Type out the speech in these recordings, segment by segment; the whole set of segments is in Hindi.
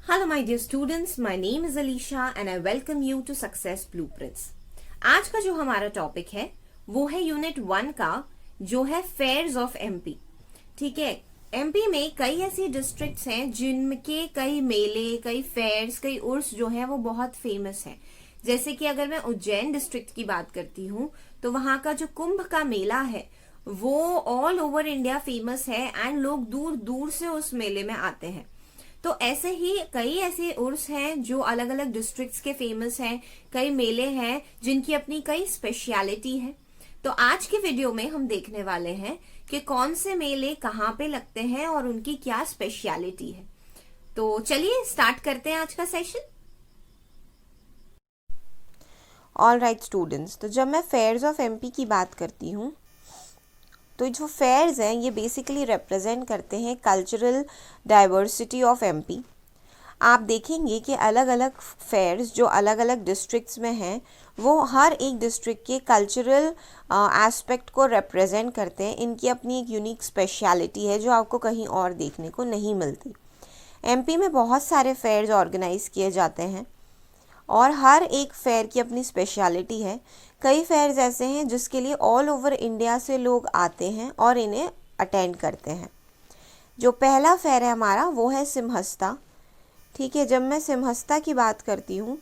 Hello my dear students, my name is Alisha and I welcome you to Success Blueprints। आज का जो हमारा टॉपिक है वो है यूनिट 1 का, जो है फेयर्स ऑफ एमपी। ठीक है, एमपी में कई ऐसी डिस्ट्रिक्ट्स हैं जिनके कई मेले, कई फेयर्स, कई उर्स जो है वो बहुत फेमस हैं। जैसे कि अगर मैं उज्जैन डिस्ट्रिक्ट की बात करती हूँ तो वहां का जो कुंभ का मेला है वो ऑल ओवर इंडिया फेमस है एंड लोग दूर दूर से उस मेले में आते हैं। तो ऐसे ही कई ऐसे उर्स हैं जो अलग अलग डिस्ट्रिक्ट्स के फेमस हैं, कई मेले हैं जिनकी अपनी कई स्पेशलिटी है। तो आज के वीडियो में हम देखने वाले हैं कि कौन से मेले कहाँ पे लगते हैं और उनकी क्या स्पेशलिटी है। तो चलिए स्टार्ट करते हैं आज का सेशन। ऑल राइट स्टूडेंट्स, तो जब मैं फेयर्स ऑफ एमपी की बात करती हूँ तो जो फेयर्स हैं ये बेसिकली रिप्रेजेंट करते हैं कल्चरल डाइवर्सिटी ऑफ एमपी। आप देखेंगे कि अलग अलग फेयर्स जो अलग अलग डिस्ट्रिक्ट्स में हैं वो हर एक डिस्ट्रिक्ट के कल्चरल एस्पेक्ट को रिप्रेजेंट करते हैं। इनकी अपनी एक यूनिक स्पेशलिटी है जो आपको कहीं और देखने को नहीं मिलती। एमपी में बहुत सारे फेयर्स ऑर्गेनाइज किए जाते हैं और हर एक फेयर की अपनी स्पेशलिटी है। कई फेयर्स ऐसे हैं जिसके लिए ऑल ओवर इंडिया से लोग आते हैं और इन्हें अटेंड करते हैं। जो पहला फेयर है हमारा वो है सिमहस्ता। ठीक है, जब मैं सिमहस्ता की बात करती हूँ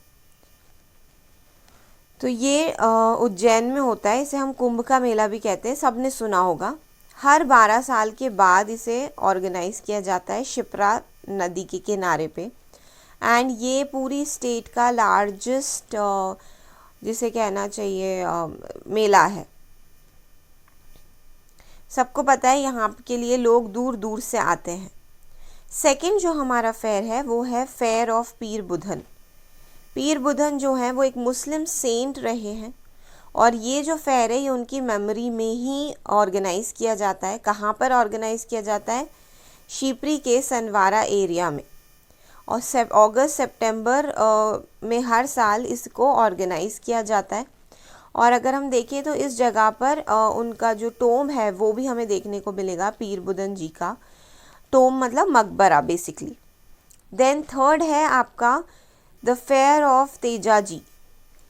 तो ये उज्जैन में होता है। इसे हम कुंभ का मेला भी कहते हैं, सबने सुना होगा। हर 12 साल के बाद इसे ऑर्गेनाइज किया जाता है शिप्रा नदी के किनारे पे। एंड ये पूरी स्टेट का लार्जेस्ट जिसे कहना चाहिए मेला है। सबको पता है यहाँ के लिए लोग दूर दूर से आते हैं। सेकंड जो हमारा फेयर है वो है फेयर ऑफ पीर बुधन। पीर बुधन जो है वो एक मुस्लिम सेंट रहे हैं और ये जो फेयर है ये उनकी मेमोरी में ही ऑर्गेनाइज किया जाता है। कहाँ पर ऑर्गेनाइज किया जाता है? शिवपुरी के सनवारा एरिया में। और अगस्त सितंबर में हर साल इसको ऑर्गेनाइज किया जाता है। और अगर हम देखें तो इस जगह पर उनका जो टोम है वो भी हमें देखने को मिलेगा, पीर बुधन जी का टोम मतलब मकबरा बेसिकली। देन थर्ड है आपका द फेयर ऑफ तेजाजी।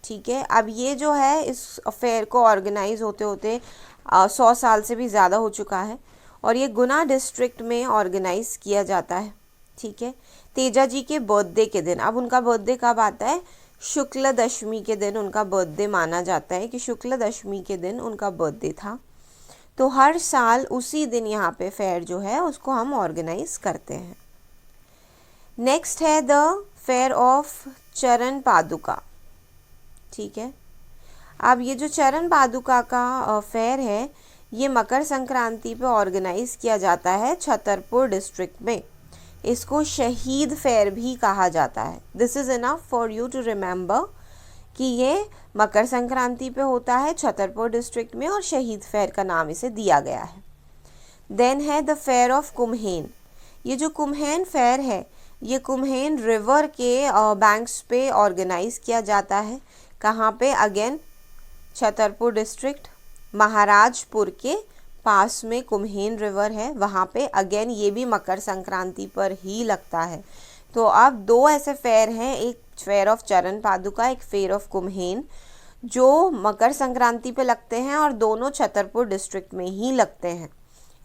ठीक है, अब ये जो है इस फेयर को ऑर्गेनाइज होते होते 100 साल से भी ज़्यादा हो चुका है और ये गुना डिस्ट्रिक्ट में ऑर्गेनाइज किया जाता है। ठीक है, तेजा जी के बर्थडे के दिन। अब उनका बर्थडे कब आता है? शुक्ल दशमी के दिन उनका बर्थडे माना जाता है कि शुक्ल दशमी के दिन उनका बर्थडे था। तो हर साल उसी दिन यहाँ पे फेयर जो है उसको हम ऑर्गेनाइज करते हैं। नेक्स्ट है द फेयर ऑफ चरण पादुका। ठीक है, अब ये जो चरण पादुका का फेयर है ये मकर संक्रांति पे ऑर्गेनाइज किया जाता है छतरपुर डिस्ट्रिक्ट में। इसको शहीद फेयर भी कहा जाता है। This is enough for you to remember कि ये मकर संक्रांति पे होता है छतरपुर डिस्ट्रिक्ट में और शहीद फेयर का नाम इसे दिया गया है। देन है द फेयर ऑफ कुम्हेन। ये जो कुम्हेन फेयर है ये कुम्हेन रिवर के बैंक्स पे ऑर्गेनाइज किया जाता है। कहाँ पे? अगेन छतरपुर डिस्ट्रिक्ट, महाराजपुर के पास में कुम्हेन रिवर है, वहाँ पे अगेन ये भी मकर संक्रांति पर ही लगता है। तो अब दो ऐसे फेयर हैं, एक फेयर ऑफ चरण पादुका, एक फेयर ऑफ कुम्हेन, जो मकर संक्रांति पे लगते हैं और दोनों छतरपुर डिस्ट्रिक्ट में ही लगते हैं।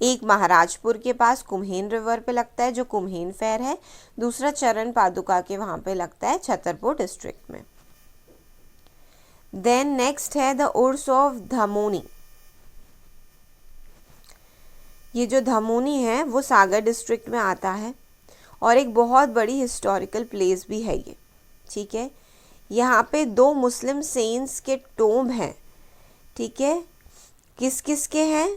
एक महाराजपुर के पास कुम्हेन रिवर पे लगता है जो कुम्हेन फेयर है, दूसरा चरण पादुका के वहाँ पे लगता है छतरपुर डिस्ट्रिक्ट में। देन नेक्स्ट है द उर्स ऑफ धमोनी। ये जो धमोनी है वो सागर डिस्ट्रिक्ट में आता है और एक बहुत बड़ी हिस्टोरिकल प्लेस भी है ये। ठीक है, यहाँ पे 2 मुस्लिम सेंट्स के टोम्ब हैं। ठीक है, किस किस के हैं?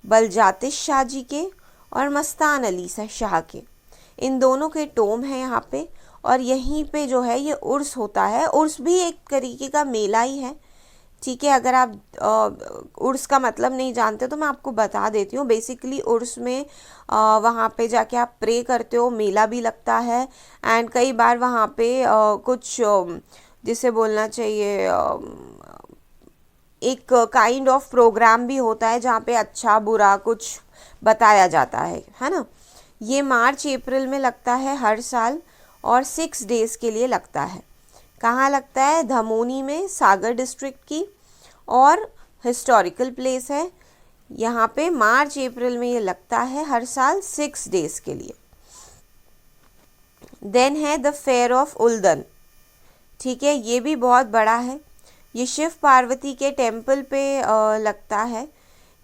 बलजातिश शाह जी के और मस्तान अली शाह के। इन दोनों के टोम्ब हैं यहाँ पे और यहीं पे जो है ये उर्स होता है। उर्स भी एक तरीके का मेला ही है। ठीक है, अगर आप उर्स का मतलब नहीं जानते तो मैं आपको बता देती हूँ। बेसिकली उर्स में वहाँ पे जाके आप प्रे करते हो, मेला भी लगता है एंड कई बार वहाँ पे कुछ जिसे बोलना चाहिए एक काइंड ऑफ प्रोग्राम भी होता है जहाँ पे अच्छा बुरा कुछ बताया जाता है ना। ये मार्च अप्रैल में लगता है हर साल और 6 डेज़ के लिए लगता है। कहाँ लगता है? धमोनी में, सागर डिस्ट्रिक्ट की, और हिस्टोरिकल प्लेस है। यहाँ पे मार्च अप्रैल में ये लगता है हर साल 6 डेज़ के लिए। देन है द फेयर ऑफ उल्दन। ठीक है, ये भी बहुत बड़ा है। ये शिव पार्वती के टेम्पल पे लगता है।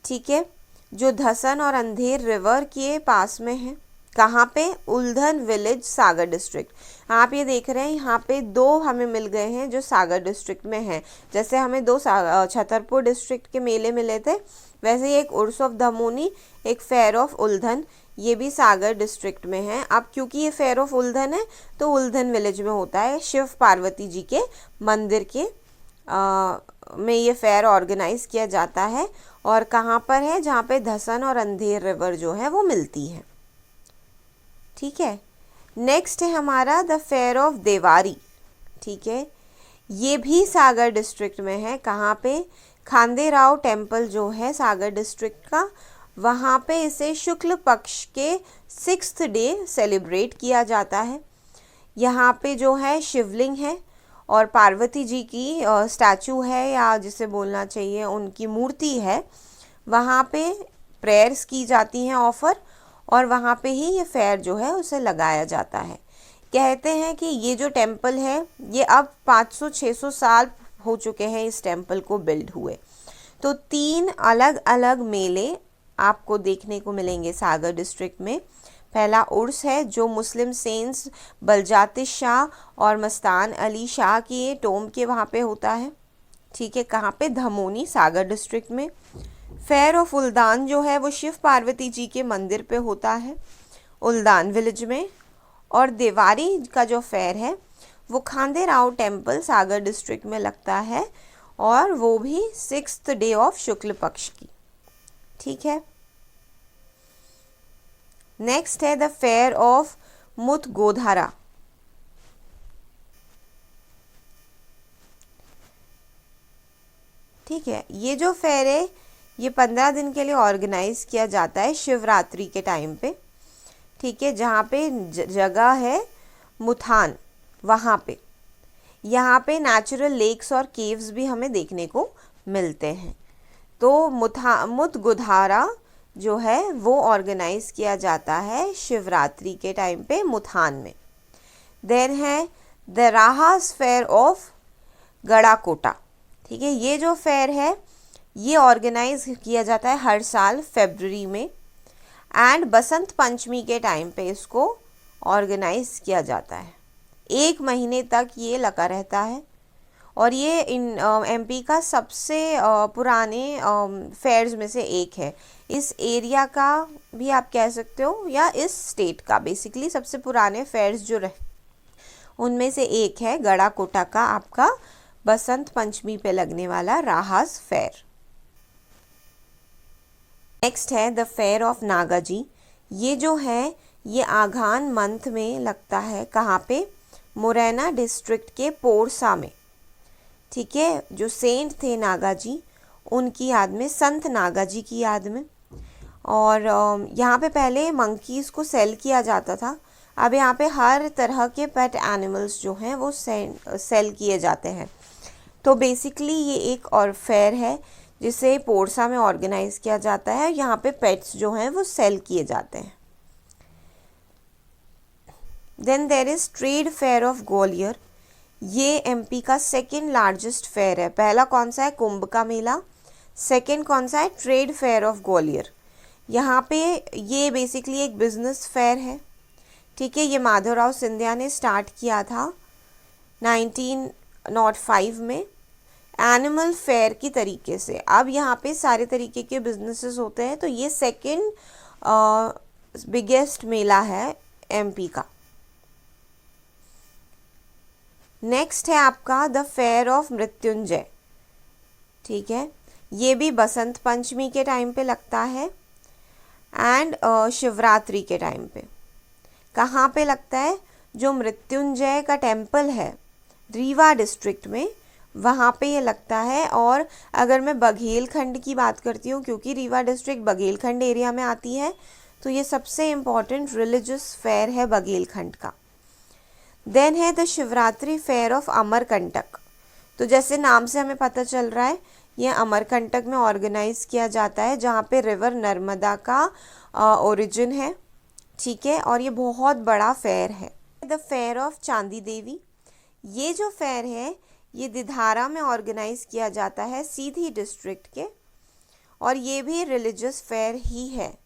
ठीक है, जो धसन और अंधेर रिवर के पास में है। कहाँ पे? उल्धन विलेज, सागर डिस्ट्रिक्ट। आप ये देख रहे हैं यहाँ पे 2 हमें मिल गए हैं जो सागर डिस्ट्रिक्ट में हैं। जैसे हमें 2 छतरपुर डिस्ट्रिक्ट के मेले मिले थे, वैसे ही एक उर्स ऑफ धमोनी, एक फेयर ऑफ उल्धन, ये भी सागर डिस्ट्रिक्ट में है। अब क्योंकि ये फेयर ऑफ उल्धन है तो उल्धन विलेज में होता है। शिव पार्वती जी के मंदिर के में ये फेयर ऑर्गेनाइज किया जाता है। और कहाँ पर है? जहाँ पे धसन और अंधेर रिवर जो है वो मिलती है। ठीक है, नेक्स्ट है हमारा द फेयर ऑफ देवारी। ठीक है, ये भी सागर डिस्ट्रिक्ट में है। कहाँ पे? खांदेराव टेम्पल जो है सागर डिस्ट्रिक्ट का, वहाँ पे इसे शुक्ल पक्ष के 6th डे सेलिब्रेट किया जाता है। यहाँ पे जो है शिवलिंग है और पार्वती जी की स्टैचू है, या जिसे बोलना चाहिए उनकी मूर्ति है। वहाँ पे प्रेयर्स की जाती हैं, ऑफर, और वहाँ पे ही ये फेयर जो है उसे लगाया जाता है। कहते हैं कि ये जो टेम्पल है ये अब 500-600 साल हो चुके हैं इस टेम्पल को बिल्ड हुए। तो 3 अलग अलग मेले आपको देखने को मिलेंगे सागर डिस्ट्रिक्ट में। पहला उर्स है जो मुस्लिम सेंट्स बलजातिश शाह और मस्तान अली शाह की टोम के वहाँ पे होता है। ठीक है, कहाँ पे? धमोनी, सागर डिस्ट्रिक्ट में। फेयर ऑफ उल्दान जो है वो शिव पार्वती जी के मंदिर पे होता है, उल्दान विलेज में। और देवारी का जो फेयर है वो खांदेराव टेम्पल, सागर डिस्ट्रिक्ट में लगता है, और वो भी 6th डे ऑफ शुक्ल पक्ष की। ठीक है, नेक्स्ट है द फेयर ऑफ मुतगोधारा। ठीक है, ये जो फेयर है ये 15 दिन के लिए ऑर्गेनाइज किया जाता है शिवरात्रि के टाइम पे। ठीक है, जहाँ पे जगह है मुथान, वहाँ पे। यहाँ पे नेचुरल लेक्स और केव्स भी हमें देखने को मिलते हैं। तो मुतगोधारा जो है वो ऑर्गेनाइज किया जाता है शिवरात्रि के टाइम पे मुथान में। देन है द राहास फेयर ऑफ गड़ाकोटा। ठीक है, ये जो फेयर है ये ऑर्गेनाइज किया जाता है हर साल फरवरी में, एंड बसंत पंचमी के टाइम पे इसको ऑर्गेनाइज किया जाता है। 1 महीने तक ये लगा रहता है, और ये एमपी का सबसे पुराने फेयर्स में से एक है। इस एरिया का भी आप कह सकते हो, या इस स्टेट का बेसिकली सबसे पुराने फेयर्स जो रहे उनमें से एक है गड़ाकोटा का आपका बसंत पंचमी पे लगने वाला राहास फेयर। नेक्स्ट है द फेयर ऑफ नागाजी। ये जो है ये आघान मंथ में लगता है। कहाँ पे? मुरैना डिस्ट्रिक्ट के पोरसा में। ठीक है, जो सेंट थे नागाजी उनकी याद में, संत नागाजी की याद में। और यहाँ पे पहले मंकीज़ को सेल किया जाता था, अब यहाँ पे हर तरह के पेट एनिमल्स जो हैं वो सेल किए जाते हैं। तो बेसिकली ये एक और फेयर है जिसे पोरसा में ऑर्गेनाइज किया जाता है। यहाँ पे पेट्स जो हैं वो सेल किए जाते हैं। Then there is trade fair of Gwalior. ये एमपी का 2nd लार्जेस्ट फेयर है। पहला कौन सा है? कुंभ का मेला। 2nd कौन सा है? Trade fair of Gwalior. यहाँ पे ये बेसिकली एक बिजनेस फेयर है। ठीक है, ये माधवराव सिंधिया ने स्टार्ट किया था 1905 में एनिमल फेयर की तरीके से। अब यहाँ पे सारे तरीके के बिजनेसेस होते हैं, तो ये 2nd बिगेस्ट मेला है एमपी का। नेक्स्ट है आपका द फेयर ऑफ मृत्युंजय। ठीक है, ये भी बसंत पंचमी के टाइम पे लगता है एंड शिवरात्रि के टाइम पे। कहाँ पे लगता है? जो मृत्युंजय का टेम्पल है रीवा डिस्ट्रिक्ट में, वहाँ पे ये लगता है। और अगर मैं बघेलखंड की बात करती हूँ, क्योंकि रीवा डिस्ट्रिक्ट बघेलखंड एरिया में आती है, तो ये सबसे इम्पॉर्टेंट रिलीजियस फेयर है बघेलखंड का। देन है the Shivratri fair of Amarkantak. तो जैसे नाम से हमें पता चल रहा है, ये अमरकंटक में ऑर्गेनाइज किया जाता है, जहाँ पे रिवर नर्मदा का ओरिजिन है, ठीक है। और ये बहुत बड़ा फेयर है। द फेयर ऑफ चांदी देवी, ये जो फेयर है ये दिधारा में ऑर्गेनाइज किया जाता है, सीधी डिस्ट्रिक्ट के, और ये भी रिलीजियस फेयर ही है।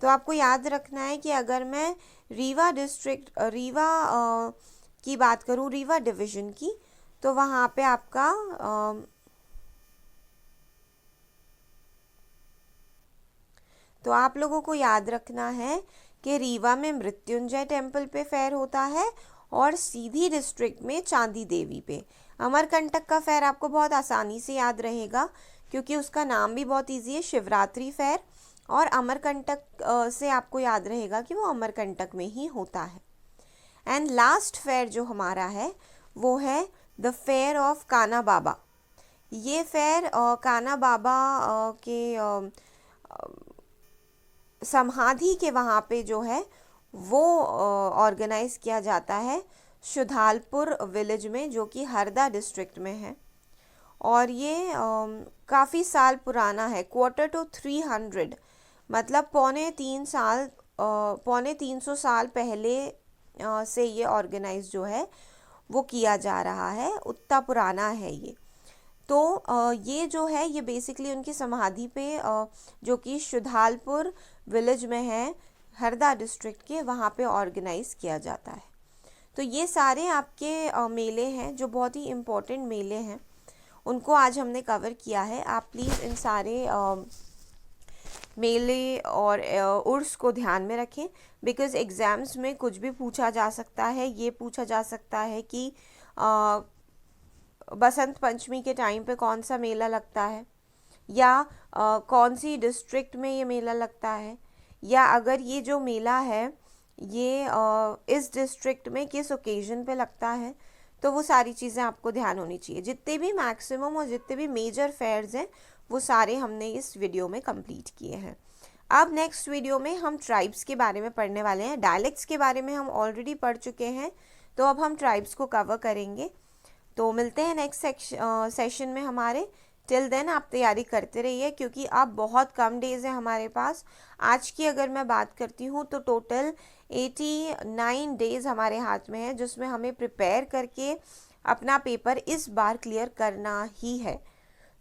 तो आपको याद रखना है कि अगर मैं रीवा की बात करूँ, रीवा डिवीज़न की, तो वहाँ पे आपका तो आप लोगों को याद रखना है कि रीवा में मृत्युंजय टेम्पल पे फेयर होता है और सीधी डिस्ट्रिक्ट में चांदी देवी पे। अमरकंटक का फेयर आपको बहुत आसानी से याद रहेगा, क्योंकि उसका नाम भी बहुत इजी है, शिवरात्रि फेयर। और अमरकंटक से आपको याद रहेगा कि वो अमरकंटक में ही होता है। एंड लास्ट फेयर जो हमारा है वो है द फेयर ऑफ काना बाबा। ये फेयर काना बाबा के समाधि के वहाँ पे जो है वो ऑर्गेनाइज किया जाता है शुधालपुर विलेज में, जो कि हरदा डिस्ट्रिक्ट में है। और ये काफ़ी साल पुराना है, 250 मतलब 350 साल पहले से ये ऑर्गेनाइज जो है वो किया जा रहा है, उतना पुराना है ये। तो ये जो है ये बेसिकली उनकी समाधि पे जो कि शुधालपुर विलेज में है, हरदा डिस्ट्रिक्ट के, वहाँ पे ऑर्गेनाइज किया जाता है। तो ये सारे आपके मेले हैं जो बहुत ही इम्पोर्टेंट मेले हैं, उनको आज हमने कवर किया है। आप प्लीज़ इन सारे मेले और उर्स को ध्यान में रखें, बिकॉज़ एग्ज़ाम्स में कुछ भी पूछा जा सकता है। ये पूछा जा सकता है कि बसंत पंचमी के टाइम पे कौन सा मेला लगता है, या कौन सी डिस्ट्रिक्ट में ये मेला लगता है, या अगर ये जो मेला है ये इस डिस्ट्रिक्ट में किस ओकेजन पे लगता है। तो वो सारी चीज़ें आपको ध्यान होनी चाहिए। जितने भी मैक्सिमम और जितने भी मेजर फेयर्स हैं वो सारे हमने इस वीडियो में कंप्लीट किए हैं। अब नेक्स्ट वीडियो में हम ट्राइब्स के बारे में पढ़ने वाले हैं। डायलेक्ट्स के बारे में हम ऑलरेडी पढ़ चुके हैं, तो अब हम ट्राइब्स को कवर करेंगे। तो मिलते हैं नेक्स्ट सेशन में हमारे। टिल देन आप तैयारी करते रहिए, क्योंकि अब बहुत कम डेज़ है हमारे पास। आज की अगर मैं बात करती हूँ तो टोटल 89 डेज़ हमारे हाथ में है, जिसमें हमें प्रिपेयर करके अपना पेपर इस बार क्लियर करना ही है।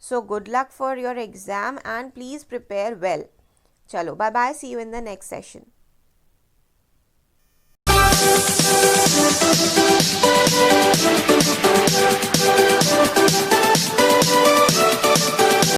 So good luck for your exam and please prepare well. चलो bye bye, see you in the next session.